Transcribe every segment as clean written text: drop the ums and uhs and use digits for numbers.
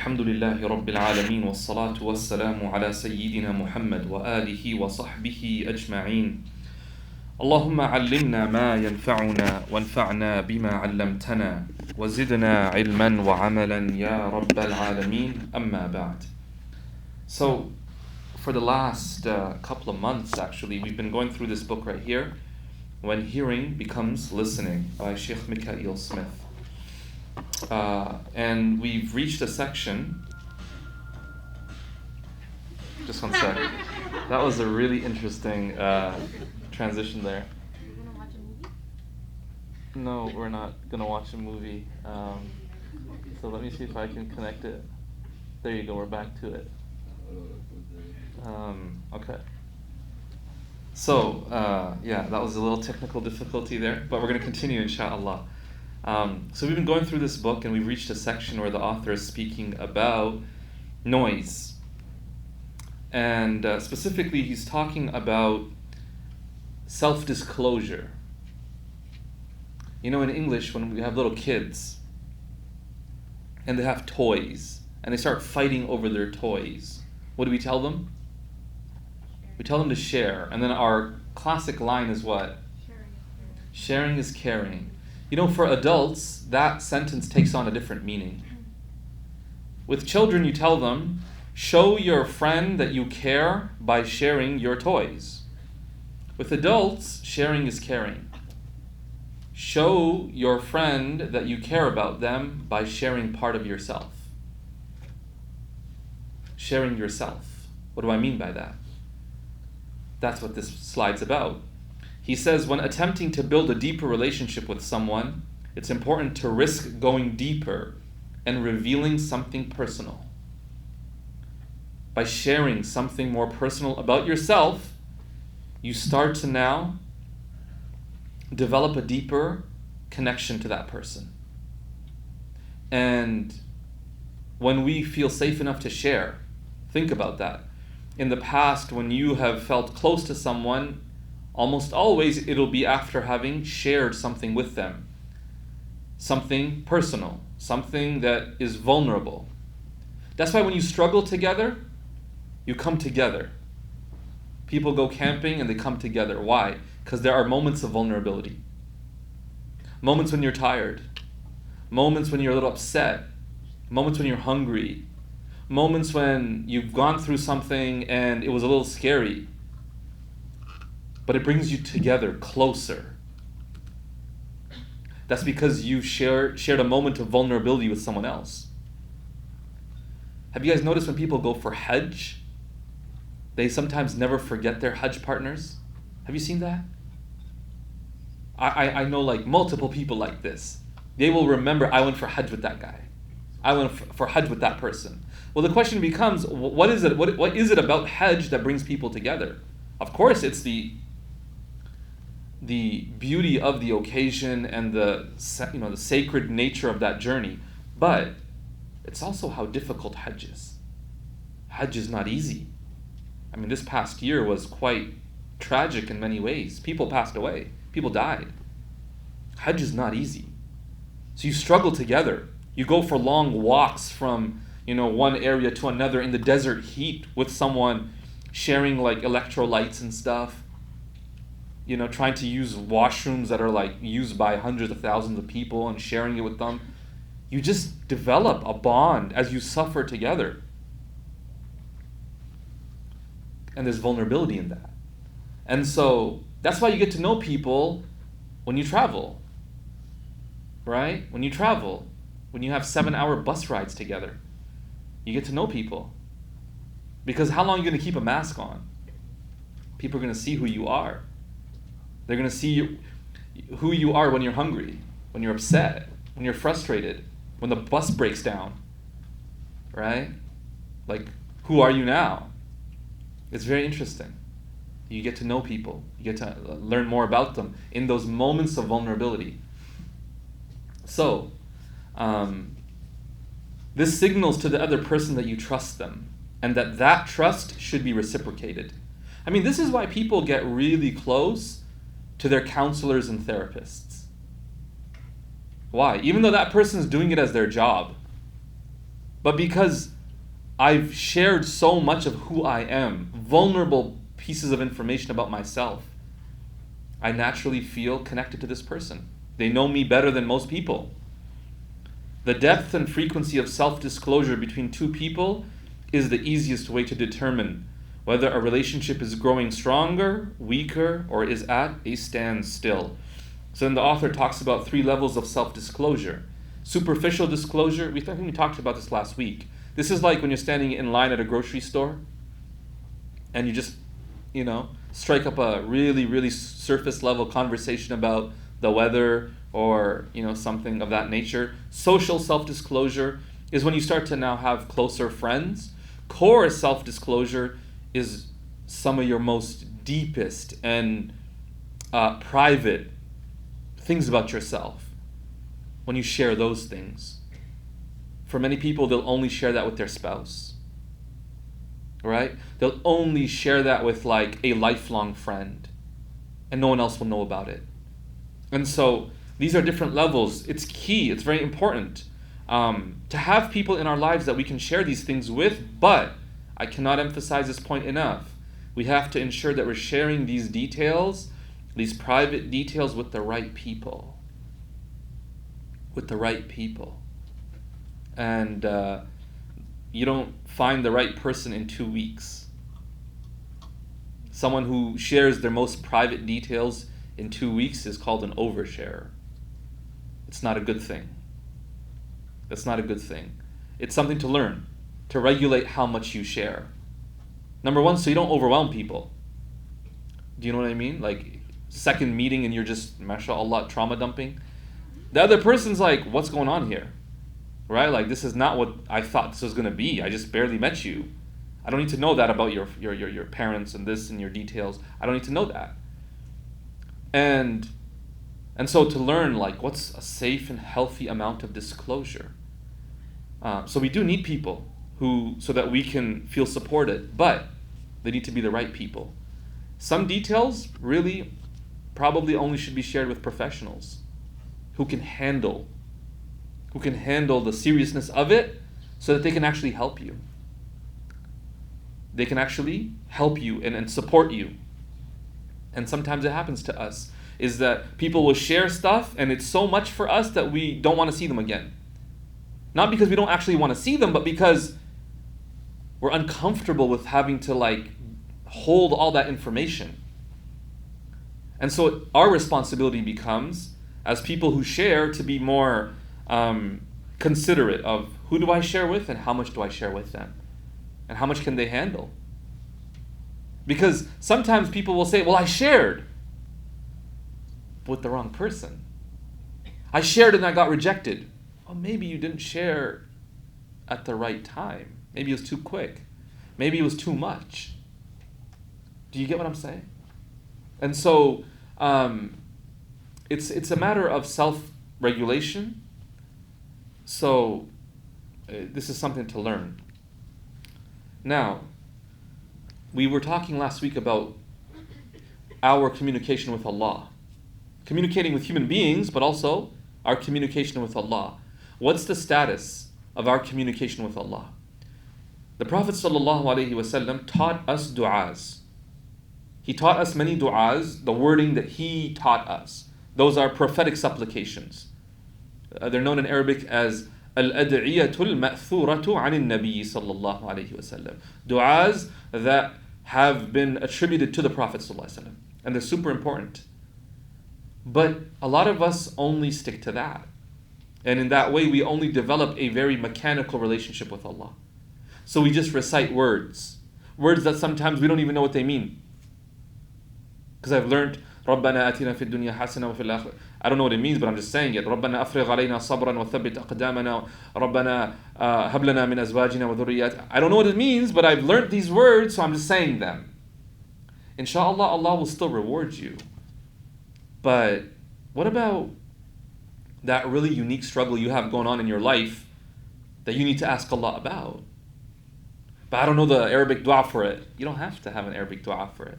الحمد لله رب العالمين والصلاة والسلام على سيدنا محمد وآله وصحبه أجمعين اللهم علمنا ما ينفعنا وانفعنا بما علمتنا وزدنا علما وعملا يا رب العالمين أما بعد. So for the last couple of months actually we've been going through this book right here, When Hearing Becomes Listening by Shaykh Smith. And we've reached a section. Just one sec. That was a really interesting transition there. Are you gonna watch a movie? No, we're not gonna watch a movie. So let me see if I can connect it. There you go. We're back to it. Okay. So yeah, that was a little technical difficulty there, but we're gonna continue, inshallah. So we've been going through this book and we've reached a section where the author is speaking about noise. And specifically he's talking about self-disclosure. You know, in English when we have little kids and they have toys and they start fighting over their toys, what do we tell them? We tell them to share. And then our classic line is what? Sharing is caring. You know, for adults, that sentence takes on a different meaning. With children, you tell them, show your friend that you care by sharing your toys. With adults, sharing is caring. Show your friend that you care about them by sharing part of yourself. Sharing yourself. What do I mean by that? That's what this slide's about. He says, when attempting to build a deeper relationship with someone, it's important to risk going deeper and revealing something personal. By sharing something more personal about yourself, you start to now develop a deeper connection to that person. And when we feel safe enough to share, think about that. In the past, when you have felt close to someone, almost always it'll be after having shared something with them. Something personal, something that is vulnerable. That's why when you struggle together, you come together. People go camping and they come together. Why? Because there are moments of vulnerability. Moments when you're tired. Moments when you're a little upset. Moments when you're hungry. Moments when you've gone through something and it was a little scary. But it brings you together, closer. That's because you shared a moment of vulnerability with someone else. Have you guys noticed when people go for Hajj, they sometimes never forget their Hajj partners? Have you seen that? I know like multiple people like this. They will remember, I went for Hajj with that guy. I went for Hajj with that person. Well, the question becomes, what is it about Hajj that brings people together? Of course, it's the beauty of the occasion and the sacred nature of that journey, but it's also how difficult Hajj is. Hajj is not easy. I mean, this past year was quite tragic in many ways. People passed away. People died. Hajj is not easy. So you struggle together. You go for long walks from one area to another in the desert heat with someone, sharing like electrolytes and stuff. Trying to use washrooms that are like used by hundreds of thousands of people and sharing it with them. You just develop a bond as you suffer together. And there's vulnerability in that. And so that's why you get to know people when you travel. Right? When you travel, when you have 7-hour bus rides together, you get to know people. Because how long are you going to keep a mask on? People are going to see who you are. They're going to see who you are when you're hungry, when you're upset, when you're frustrated, when the bus breaks down, right? Like, who are you now? It's very interesting. You get to know people. You get to learn more about them in those moments of vulnerability. So, this signals to the other person that you trust them and that trust should be reciprocated. I mean, this is why people get really close to their counselors and therapists. Why? Even though that person is doing it as their job. But because I've shared so much of who I am, vulnerable pieces of information about myself, I naturally feel connected to this person. They know me better than most people. The depth and frequency of self-disclosure between two people is the easiest way to determine whether a relationship is growing stronger, weaker, or is at a standstill. So then the author talks about 3 levels of self-disclosure. Superficial disclosure, I think we talked about this last week. This is like when you're standing in line at a grocery store and you just, strike up a really, really surface level conversation about the weather or, something of that nature. Social self-disclosure is when you start to now have closer friends. Core self-disclosure is some of your most deepest and private things about yourself. When you share those things. For many people, they'll only share that with their spouse. Right? They'll only share that with like a lifelong friend. And no one else will know about it. And so these are different levels. It's key. It's very important to have people in our lives that we can share these things with. But I cannot emphasize this point enough. We have to ensure that we're sharing these details, these private details, with the right people. With the right people. And you don't find the right person in 2 weeks. Someone who shares their most private details in 2 weeks is called an oversharer. It's not a good thing. That's not a good thing. It's something to learn, to regulate how much you share. Number one, so you don't overwhelm people. Do you know what I mean? Like, second meeting and you're just, mashallah, trauma dumping. The other person's like, what's going on here? Right? Like, this is not what I thought this was going to be. I just barely met you. I don't need to know that about your parents and this and your details. I don't need to know that. And so to learn, like, what's a safe and healthy amount of disclosure. So we do need people so that we can feel supported, but they need to be the right people. Some details really probably only should be shared with professionals who can handle the seriousness of it so that they can actually help you. They can actually help you and support you. And sometimes it happens to us, is that people will share stuff and it's so much for us that we don't want to see them again. Not because we don't actually want to see them, but because we're uncomfortable with having to like hold all that information. And so our responsibility becomes, as people who share, to be more considerate of who do I share with and how much do I share with them? And how much can they handle? Because sometimes people will say, well, I shared with the wrong person. I shared and I got rejected. Well, maybe you didn't share at the right time. Maybe it was too quick. Maybe it was too much. Do you get what I'm saying? And so it's a matter of self-regulation. So this is something to learn. Now, we were talking last week about our communication with Allah. Communicating with human beings, but also our communication with Allah. What's the status of our communication with Allah? The Prophet ﷺ taught us du'as. He taught us many du'as, the wording that he taught us. Those are prophetic supplications. They're known in Arabic as al-ad'iyatul ma'thuratu anin nabi sallallahu alayhi wasallam. Du'as that have been attributed to the Prophet ﷺ. And they're super important. But a lot of us only stick to that. And in that way, we only develop a very mechanical relationship with Allah. So we just recite words. Words that sometimes we don't even know what they mean. Because I've learned, رَبَّنَا آتِنَا فِي الدُّنْيَا حَسَنَةً وَفِي الْآخِرَةِ. I don't know what it means, but I'm just saying it. رَبَّنَا أَفْرِغْ عَلَيْنَا صَبْرًا وَثَبِّتْ أَقْدَامَنَا رَبَّنَا هَبْ لَنَا مِنْ أَزْوَاجِنَا وَذُرِّيَّاتِنَا. I don't know what it means, but I've learned these words, so I'm just saying them. Inshallah, Allah will still reward you. But what about that really unique struggle you have going on in your life that you need to ask Allah about? But I don't know the Arabic dua for it. You don't have to have an Arabic dua for it.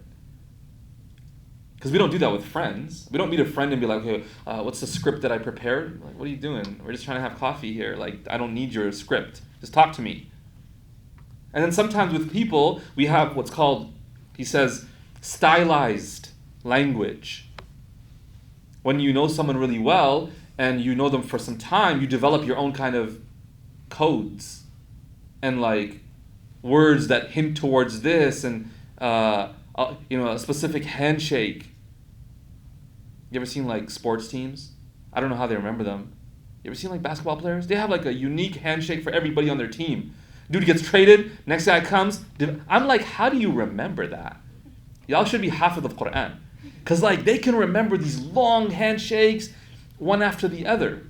Because we don't do that with friends. We don't meet a friend and be like, okay, what's the script that I prepared? Like, what are you doing? We're just trying to have coffee here. Like, I don't need your script. Just talk to me. And then sometimes with people, we have what's called, he says, stylized language. When you know someone really well and you know them for some time, you develop your own kind of codes and like words that hint towards this, and a specific handshake. You ever seen like sports teams? I don't know how they remember them. You ever seen like basketball players? They have like a unique handshake for everybody on their team. Dude gets traded, next guy comes. I'm like, how do you remember that? Y'all should be half of the Quran. Because like they can remember these long handshakes, one after the other.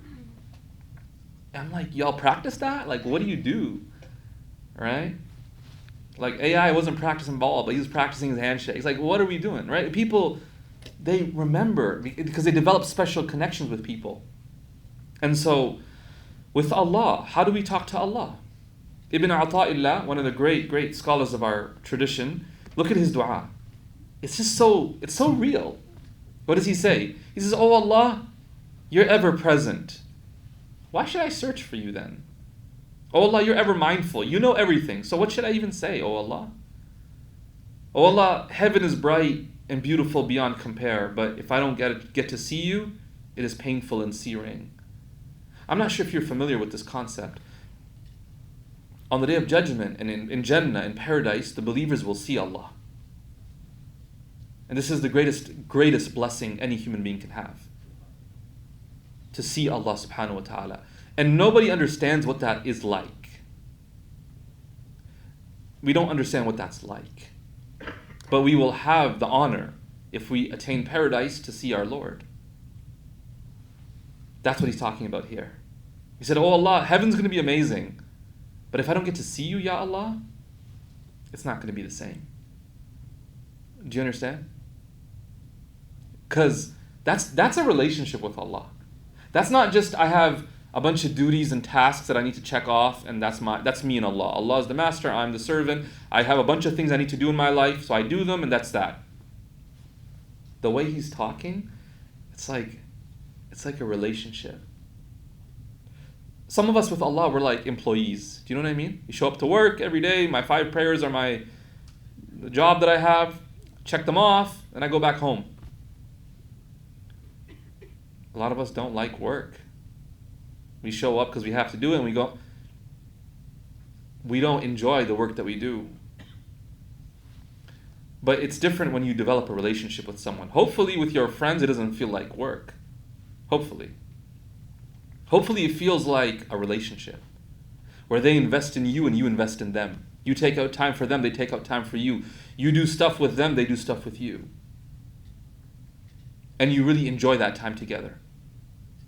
I'm like, y'all practice that? Like, what do you do? Right? Like AI wasn't practicing ball, but he was practicing his handshakes. Like, what are we doing? Right? People, they remember because they develop special connections with people. And so, with Allah, how do we talk to Allah? Ibn Ata'illah, one of the great scholars of our tradition, look at his dua. It's so real. What does he say? He says, "Oh Allah, you're ever present. Why should I search for you then? Oh Allah, you're ever mindful. You know everything. So what should I even say, oh Allah? Oh Allah, heaven is bright and beautiful beyond compare, but if I don't get to see you, it is painful and searing." I'm not sure if you're familiar with this concept. On the Day of Judgment and in Jannah, in paradise, the believers will see Allah. And this is the greatest blessing any human being can have. To see Allah subhanahu wa ta'ala. And nobody understands what that is like. We don't understand what that's like. But we will have the honor, if we attain paradise, to see our Lord. That's what he's talking about here. He said, "Oh Allah, heaven's going to be amazing. But if I don't get to see you, Ya Allah, it's not going to be the same." Do you understand? Because that's a relationship with Allah. That's not just I have a bunch of duties and tasks that I need to check off, and that's me and Allah. Allah is the master, I'm the servant. I have a bunch of things I need to do in my life, so I do them, and that's that. The way he's talking, it's like a relationship. Some of us with Allah, we're like employees. Do you know what I mean? You show up to work every day, my 5 prayers are the job that I have, check them off, and I go back home. A lot of us don't like work. We show up because we have to do it, and we go. We don't enjoy the work that we do. But it's different when you develop a relationship with someone. Hopefully with your friends it doesn't feel like work. Hopefully. Hopefully it feels like a relationship where they invest in you and you invest in them. You take out time for them, they take out time for you. You do stuff with them, they do stuff with you. And you really enjoy that time together.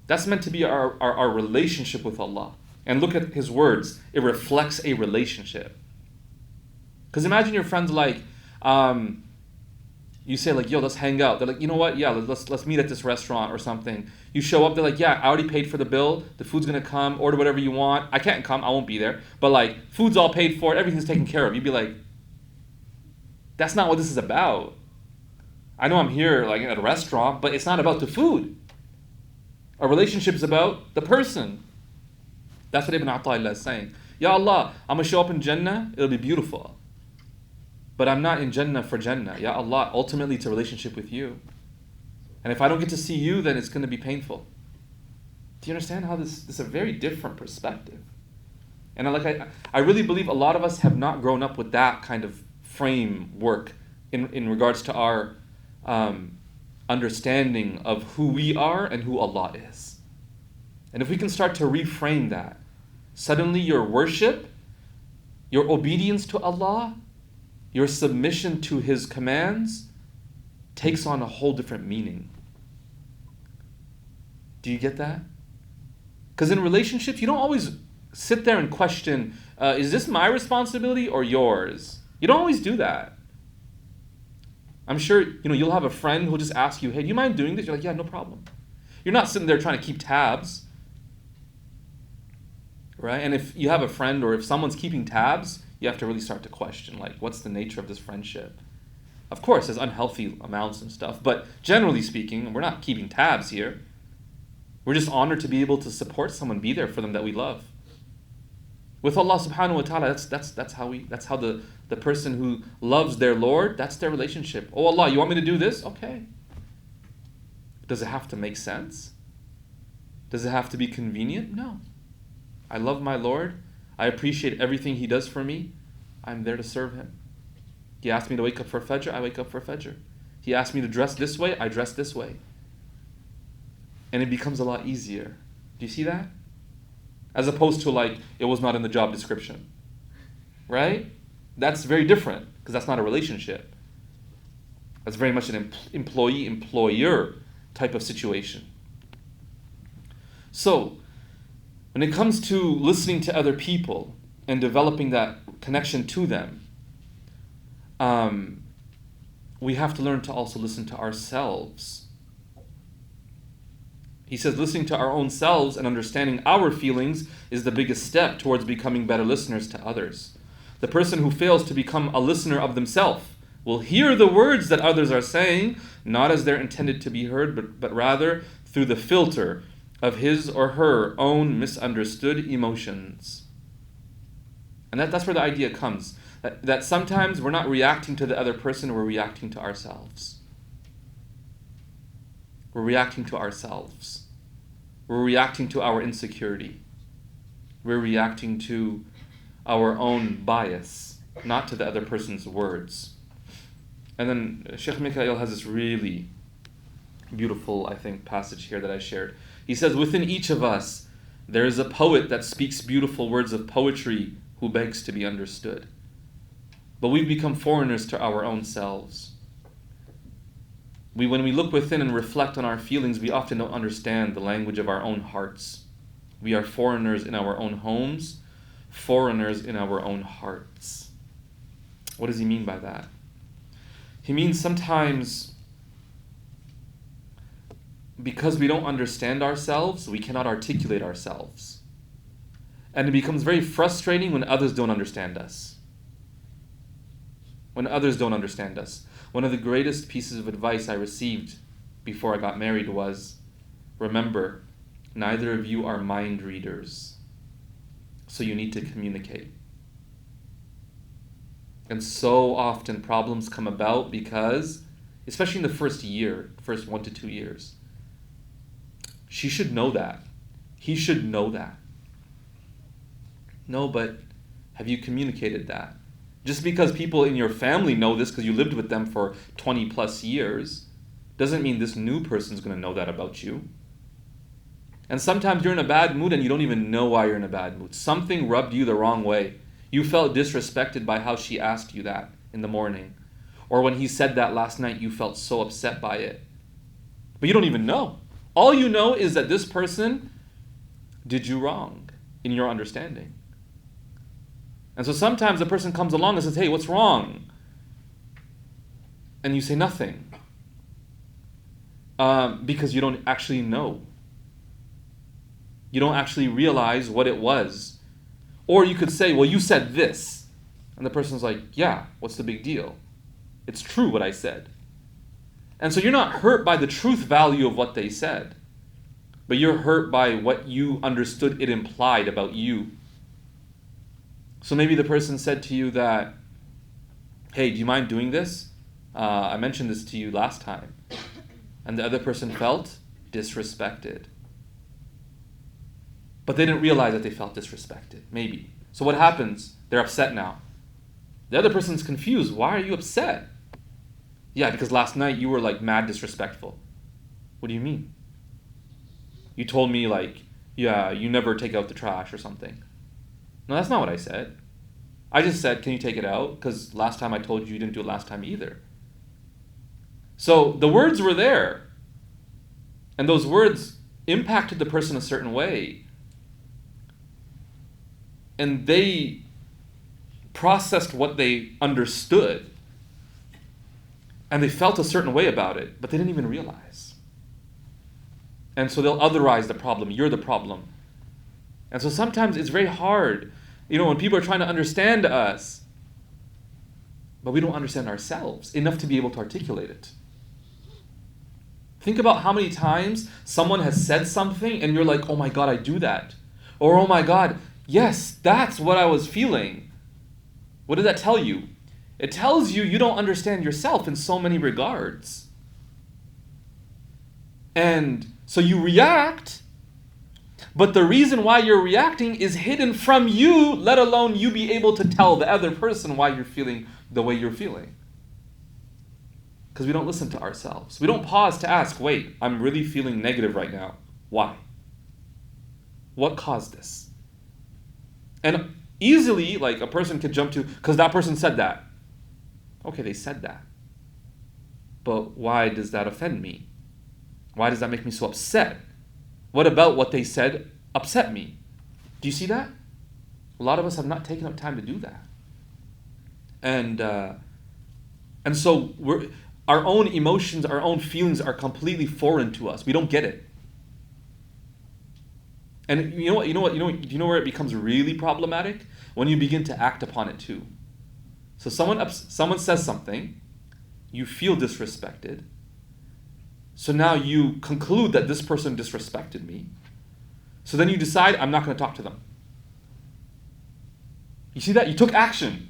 That's meant to be our relationship with Allah. And look at his words. It reflects a relationship. Because imagine your friends like, you say like, "Yo, let's hang out." They're like, "You know what? Yeah, let's meet at this restaurant or something." You show up, they're like, "Yeah, I already paid for the bill. The food's going to come. Order whatever you want. I can't come. I won't be there. But like, food's all paid for. Everything's taken care of." You'd be like, that's not what this is about. I know I'm here like at a restaurant, but it's not about the food. A relationship is about the person. That's what Ibn Ata'illah is saying. Ya Allah, I'm going to show up in Jannah, it'll be beautiful. But I'm not in Jannah for Jannah. Ya Allah, ultimately it's a relationship with you. And if I don't get to see you, then it's going to be painful. Do you understand how this is a very different perspective? And I really believe a lot of us have not grown up with that kind of framework in regards to our understanding of who we are and who Allah is. And if we can start to reframe that, suddenly your worship, your obedience to Allah, your submission to His commands takes on a whole different meaning. Do you get that? Because in relationships, you don't always sit there and question, is this my responsibility or yours? You don't always do that. I'm sure you'll have a friend who'll just ask you, "Hey, do you mind doing this?" You're like, "Yeah, no problem." You're not sitting there trying to keep tabs. Right? And if you have a friend or if someone's keeping tabs, you have to really start to question, like, what's the nature of this friendship? Of course, there's unhealthy amounts and stuff, but generally speaking, we're not keeping tabs here. We're just honored to be able to support someone, be there for them that we love. With Allah subhanahu wa ta'ala, that's how the person who loves their Lord, that's their relationship. Oh Allah, you want me to do this? Okay. Does it have to make sense? Does it have to be convenient? No. I love my Lord. I appreciate everything He does for me. I'm there to serve Him. He asked me to wake up for Fajr, I wake up for Fajr. He asked me to dress this way, I dress this way. And it becomes a lot easier. Do you see that? As opposed to like, it was not in the job description. Right? That's very different, because that's not a relationship. That's very much an employee-employer type of situation. So, when it comes to listening to other people and developing that connection to them, we have to learn to also listen to ourselves. He says listening to our own selves and understanding our feelings is the biggest step towards becoming better listeners to others. The person who fails to become a listener of themselves will hear the words that others are saying, not as they're intended to be heard, but rather through the filter of his or her own misunderstood emotions. And that's where the idea comes. That sometimes we're not reacting to the other person, we're reacting to ourselves. We're reacting to ourselves. We're reacting to our insecurity. We're reacting to our own bias, not to the other person's words. And then Shaykh Mikhail has this really beautiful, I think, passage here that I shared. He says, within each of us, there is a poet that speaks beautiful words of poetry who begs to be understood. But we've become foreigners to our own selves. When we look within and reflect on our feelings, we often don't understand the language of our own hearts. We are foreigners in our own homes, foreigners in our own hearts. What does he mean by that? He means sometimes because we don't understand ourselves, we cannot articulate ourselves. And it becomes very frustrating when others don't understand us. When others don't understand us. One of the greatest pieces of advice I received before I got married was, remember, neither of you are mind readers, so you need to communicate. And so often problems come about because, especially in the first 1 to 2 years, she should know that. He should know that. No, but have you communicated that? Just because people in your family know this because you lived with them for 20 plus years, doesn't mean this new person's going to know that about you. And sometimes you're in a bad mood and you don't even know why you're in a bad mood. Something rubbed you the wrong way. You felt disrespected by how she asked you that in the morning. Or when he said that last night, you felt so upset by it. But you don't even know. All you know is that this person did you wrong in your understanding. And so sometimes the person comes along and says, hey, what's wrong? And you say nothing. Because you don't actually know. You don't actually realize what it was. Or you could say, well, you said this. And the person's like, yeah, what's the big deal? It's true what I said. And so you're not hurt by the truth value of what they said. But you're hurt by what you understood it implied about you. So maybe the person said to you that, hey, do you mind doing this? I mentioned this to you last time. And the other person felt disrespected. But they didn't realize that they felt disrespected, maybe. So what happens? They're upset now. The other person's confused. Why are you upset? Yeah, because last night you were like mad disrespectful. What do you mean? You told me like, yeah, you never take out the trash or something. No, that's not what I said. I just said, can you take it out? Because last time I told you you didn't do it last time either. So the words were there. And those words impacted the person a certain way. And they processed what they understood. And they felt a certain way about it, but they didn't even realize. And so they'll otherize the problem. You're the problem. And so sometimes it's very hard, when people are trying to understand us, but we don't understand ourselves enough to be able to articulate it. Think about how many times someone has said something and you're like, oh my God, I do that. Or oh my God, Yes, that's what I was feeling. What did that tell you? It tells you you don't understand yourself in so many regards. And so you react, but the reason why you're reacting is hidden from you, let alone you be able to tell the other person why you're feeling the way you're feeling. Because we don't listen to ourselves. We don't pause to ask, wait, I'm really feeling negative right now. Why? What caused this? And easily, like, a person could jump to, because that person said that. Okay, they said that. But why does that offend me? Why does that make me so upset? What about what they said upset me? Do you see that? A lot of us have not taken up time to do that. And so our own emotions, our own feelings are completely foreign to us. We don't get it. And you know where it becomes really problematic? When you begin to act upon it too. So someone says something, you feel disrespected. So now you conclude that this person disrespected me. So then you decide, I'm not going to talk to them. You see that? You took action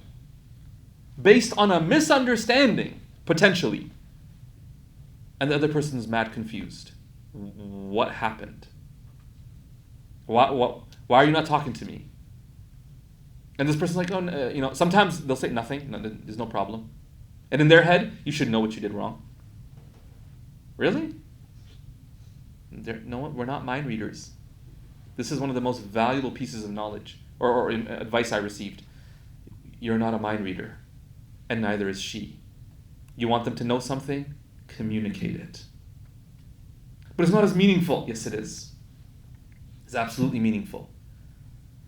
based on a misunderstanding, potentially. And the other person is mad confused. What happened? Why are you not talking to me? And this person's like, oh, sometimes they'll say nothing, there's no problem. And in their head, you should know what you did wrong. Really? No, we're not mind readers. This is one of the most valuable pieces of knowledge or advice I received. You're not a mind reader, and neither is she. You want them to know something? Communicate it. But it's not as meaningful. Yes, it is. It's absolutely meaningful.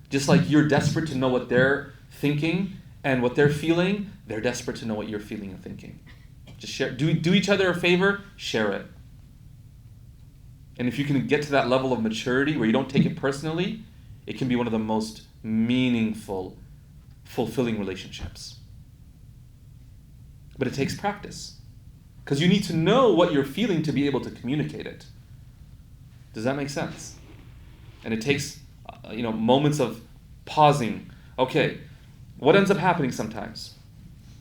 Just like you're desperate to know what they're thinking and what they're feeling, they're desperate to know what you're feeling and thinking. Just share. Do each other a favor, share it. And if you can get to that level of maturity where you don't take it personally, it can be one of the most meaningful, fulfilling relationships. But it takes practice. Because you need to know what you're feeling to be able to communicate it. Does that make sense? And it takes moments of pausing. Okay, what ends up happening sometimes?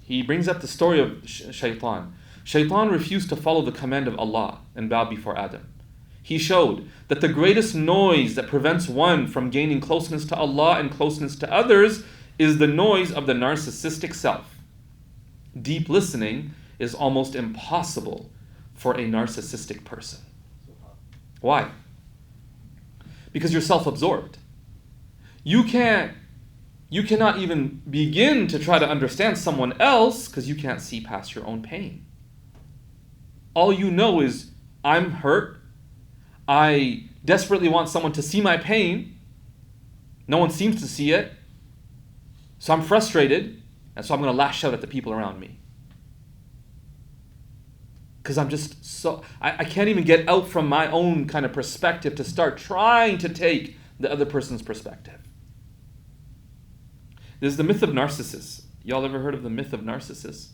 He brings up the story of Shaitan. Shaitan refused to follow the command of Allah and bow before Adam. He showed that the greatest noise that prevents one from gaining closeness to Allah and closeness to others is the noise of the narcissistic self. Deep listening is almost impossible for a narcissistic person. Why? Because you're self-absorbed. You cannot even begin to try to understand someone else because you can't see past your own pain. All you know is, I'm hurt. I desperately want someone to see my pain. No one seems to see it. So I'm frustrated, and so I'm going to lash out at the people around me. Because I'm just I can't even get out from my own kind of perspective to start trying to take the other person's perspective. There's the myth of Narcissus. Y'all ever heard of the myth of Narcissus?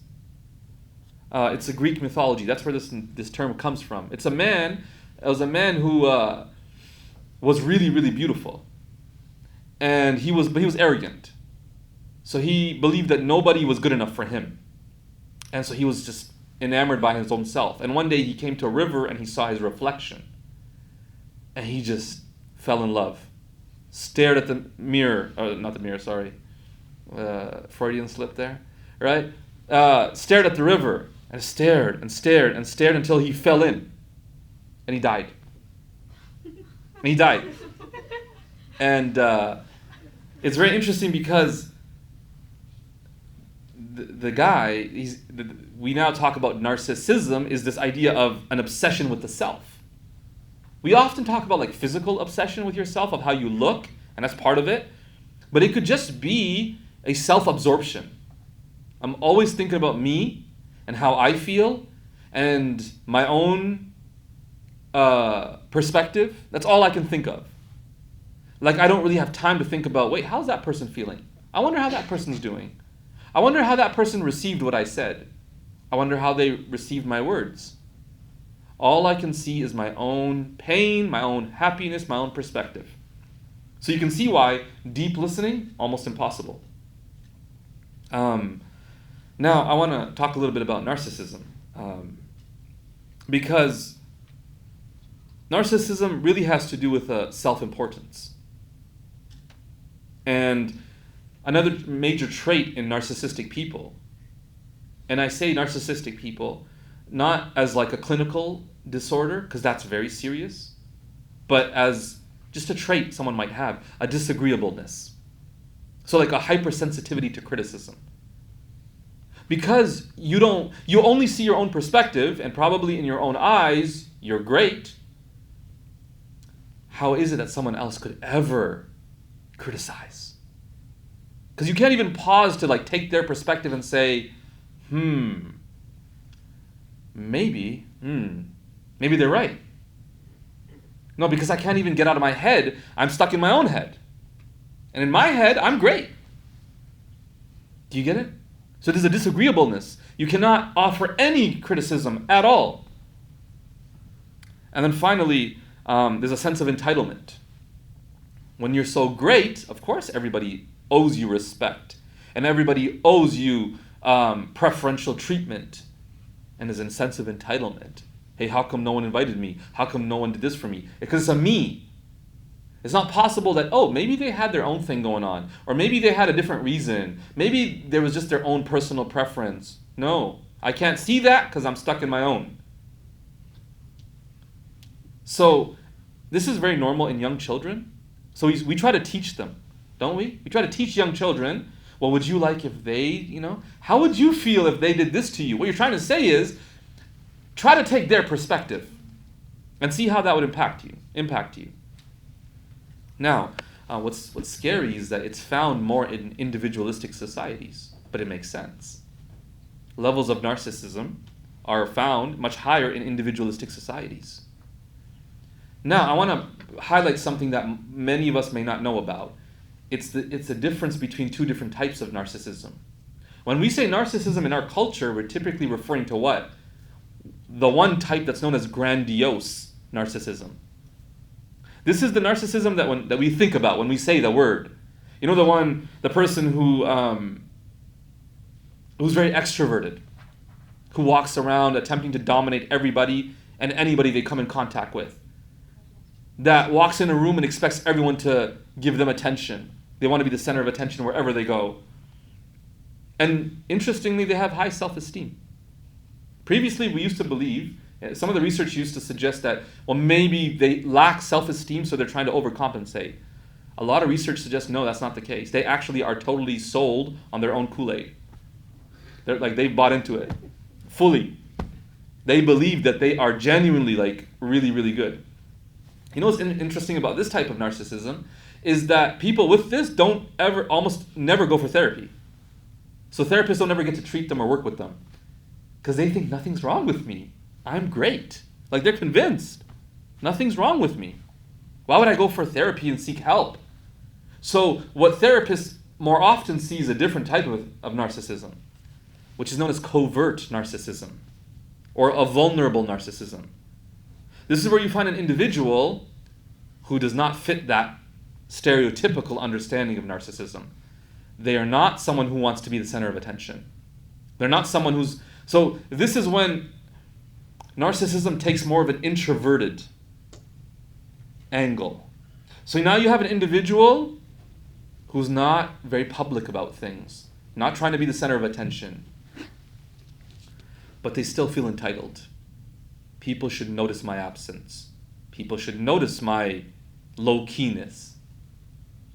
It's a Greek mythology. That's where this term comes from. It was a man who was really, really beautiful. But he was arrogant. So he believed that nobody was good enough for him. And so he was just enamored by his own self. And one day he came to a river and he saw his reflection. And he just fell in love. Stared at the mirror. Not the mirror, sorry. Freudian slip there. Right? Stared at the river. And stared and stared and stared until he fell in. And he died. And it's very interesting because the guy, we now talk about narcissism, is this idea of an obsession with the self. We often talk about like physical obsession with yourself, of how you look, and that's part of it. But it could just be a self-absorption. I'm always thinking about me and how I feel and my own perspective. That's all I can think of. Like, I don't really have time to think about, wait, how's that person feeling? I wonder how that person's doing. I wonder how that person received what I said. I wonder how they received my words. All I can see is my own pain, my own happiness, my own perspective. So you can see why deep listening, almost impossible. Now, I want to talk a little bit about narcissism. Because narcissism really has to do with self-importance. And another major trait in narcissistic people, and I say narcissistic people not as like a clinical disorder, because that's very serious, but as just a trait someone might have, a disagreeableness. So like a hypersensitivity to criticism. Because you only see your own perspective, and probably in your own eyes, you're great. How is it that someone else could ever criticize? Because you can't even pause to like take their perspective and say, maybe they're right. No, because I can't even get out of my head. I'm stuck in my own head. And in my head, I'm great. Do you get it? So there's a disagreeableness. You cannot offer any criticism at all. And then finally, there's a sense of entitlement. When you're so great, of course everybody owes you respect. And everybody owes you preferential treatment. And there's a sense of entitlement. Hey, how come no one invited me? How come no one did this for me? Because it's a me. It's not possible that, maybe they had their own thing going on. Or maybe they had a different reason. Maybe there was just their own personal preference. No, I can't see that because I'm stuck in my own. So this is very normal in young children. So we try to teach them, don't we? We try to teach young children, what would you like if they, how would you feel if they did this to you? What you're trying to say is, try to take their perspective and see how that would impact you. Now, what's scary is that it's found more in individualistic societies, but it makes sense. Levels of narcissism are found much higher in individualistic societies. Now, I want to highlight something that many of us may not know about. It's the difference between two different types of narcissism. When we say narcissism in our culture, we're typically referring to what? The one type that's known as grandiose narcissism. This is the narcissism that we think about when we say the word. The person who's very extroverted, who walks around attempting to dominate everybody and anybody they come in contact with. That walks in a room and expects everyone to give them attention. They want to be the center of attention wherever they go. And interestingly, they have high self-esteem. Previously, we used to believe, some of the research used to suggest that, maybe they lack self-esteem, so they're trying to overcompensate. A lot of research suggests, no, that's not the case. They actually are totally sold on their own Kool-Aid. They've bought into it fully. They believe that they are genuinely really, really good. What's interesting about this type of narcissism is that people with this almost never go for therapy. So therapists don't ever get to treat them or work with them. Because they think nothing's wrong with me. I'm great. They're convinced. Nothing's wrong with me. Why would I go for therapy and seek help? So what therapists more often see is a different type of narcissism, which is known as covert narcissism, or a vulnerable narcissism. This is where you find an individual who does not fit that stereotypical understanding of narcissism. They are not someone who wants to be the center of attention. They're not someone who's... So this is when narcissism takes more of an introverted angle. So now you have an individual who's not very public about things, not trying to be the center of attention, but they still feel entitled. People should notice my absence. People should notice my low-keyness.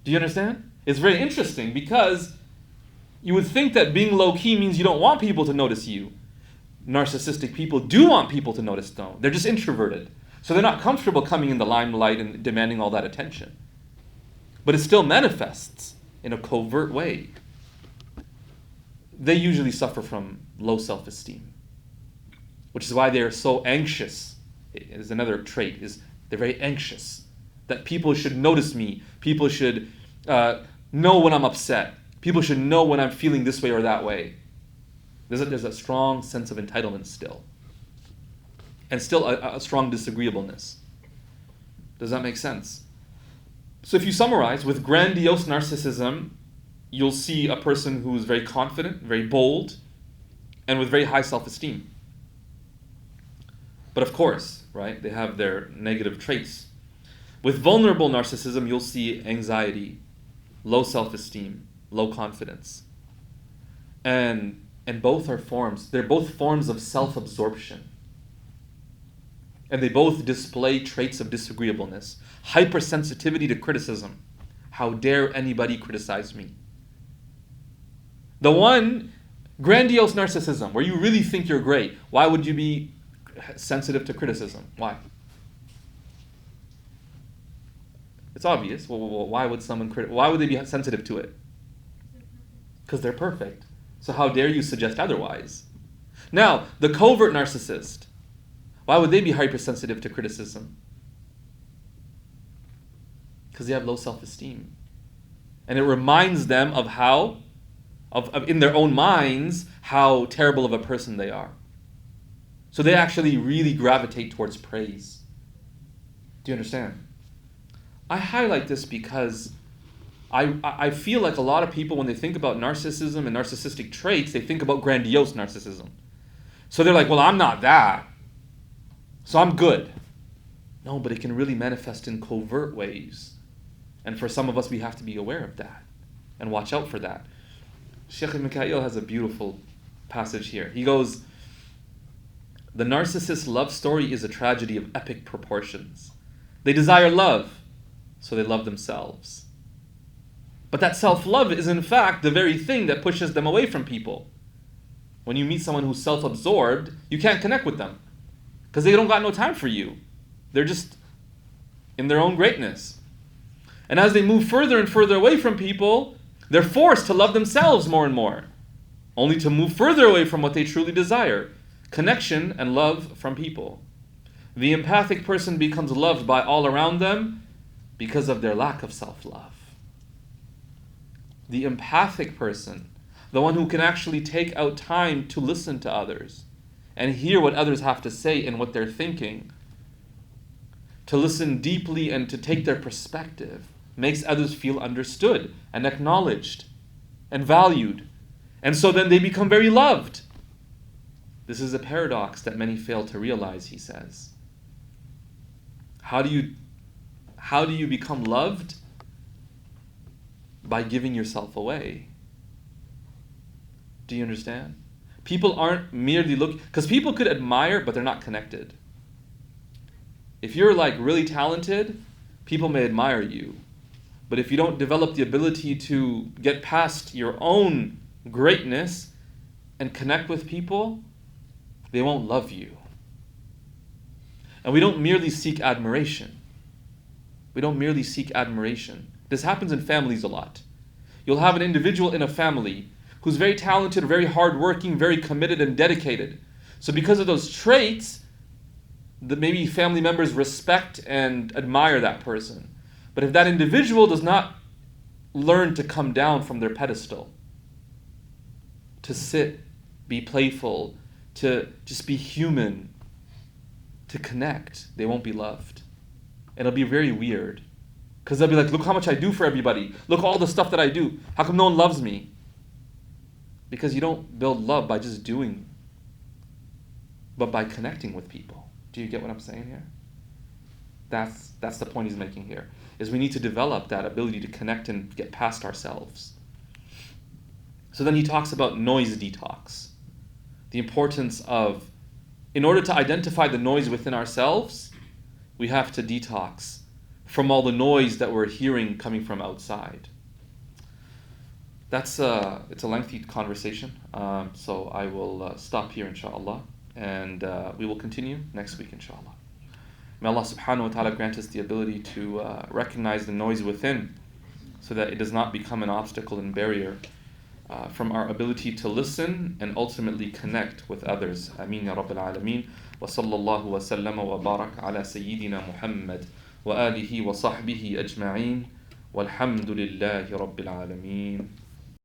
Do you understand? It's very interesting because you would think that being low-key means you don't want people to notice you. Narcissistic people do want people to notice them. They're just introverted. So they're not comfortable coming in the limelight and demanding all that attention. But it still manifests in a covert way. They usually suffer from low self-esteem, which is why they're so anxious. Is another trait, is they're very anxious. That people should notice me. People should know when I'm upset. People should know when I'm feeling this way or that way. There's a strong sense of entitlement still. And still a strong disagreeableness. Does that make sense? So if you summarize, with grandiose narcissism, you'll see a person who's very confident, very bold, and with very high self-esteem. But of course, right, they have their negative traits. With vulnerable narcissism, you'll see anxiety, low self-esteem, low confidence. And both are forms, they're both forms of self-absorption. And they both display traits of disagreeableness. Hypersensitivity to criticism. How dare anybody criticize me? The one, grandiose narcissism, where you really think you're great. Why would you be sensitive to criticism? Why? It's obvious. Well, why would they be sensitive to it? Because they're perfect. So how dare you suggest otherwise? Now, the covert narcissist, why would they be hypersensitive to criticism? Because they have low self-esteem. And it reminds them of how, in their own minds, how terrible of a person they are. So they actually really gravitate towards praise. Do you understand? I highlight this because I feel like a lot of people, when they think about narcissism and narcissistic traits, they think about grandiose narcissism. So they're like, well, I'm not that, so I'm good. No, but it can really manifest in covert ways. And for some of us, we have to be aware of that and watch out for that. Shaykh Mikhail has a beautiful passage here. He goes, the narcissist's love story is a tragedy of epic proportions. They desire love, so they love themselves. But that self-love is in fact the very thing that pushes them away from people. When you meet someone who's self-absorbed, you can't connect with them because they don't got no time for you. They're just in their own greatness. And as they move further and further away from people, they're forced to love themselves more and more, only to move further away from what they truly desire, connection and love from people. The empathic person becomes loved by all around them because of their lack of self-love. The empathic person, the one who can actually take out time to listen to others and hear what others have to say and what they're thinking, to listen deeply and to take their perspective, makes others feel understood and acknowledged and valued. And so then they become very loved. This is a paradox that many fail to realize, he says. How do you become loved? By giving yourself away. Do you understand? People aren't merely looking, because people could admire, but they're not connected. If you're like really talented, people may admire you. But if you don't develop the ability to get past your own greatness and connect with people, they won't love you. And we don't merely seek admiration. We don't merely seek admiration. This happens in families a lot. You'll have an individual in a family who's very talented, very hardworking, very committed and dedicated. So because of those traits, maybe family members respect and admire that person. But if that individual does not learn to come down from their pedestal, to sit, be playful, to just be human, to connect, they won't be loved. And it'll be very weird. Because they'll be like, look how much I do for everybody. Look all the stuff that I do. How come no one loves me? Because you don't build love by just doing, but by connecting with people. Do you get what I'm saying here? That's the point he's making here, is we need to develop that ability to connect and get past ourselves. So then he talks about noise detox. The importance of, in order to identify the noise within ourselves, we have to detox from all the noise that we're hearing coming from outside. It's a lengthy conversation, so I will stop here, inshallah, and we will continue next week, inshallah. May Allah subhanahu wa ta'ala grant us the ability to recognize the noise within, so that it does not become an obstacle and barrier from our ability to listen and ultimately connect with others. Ameen ya Rabbil Alameen. Wa sallallahu wa sallama wa barak ala Sayyidina Muhammad wa alihi wa sahbihi ajma'een. Walhamdulillahi Rabbil Alameen.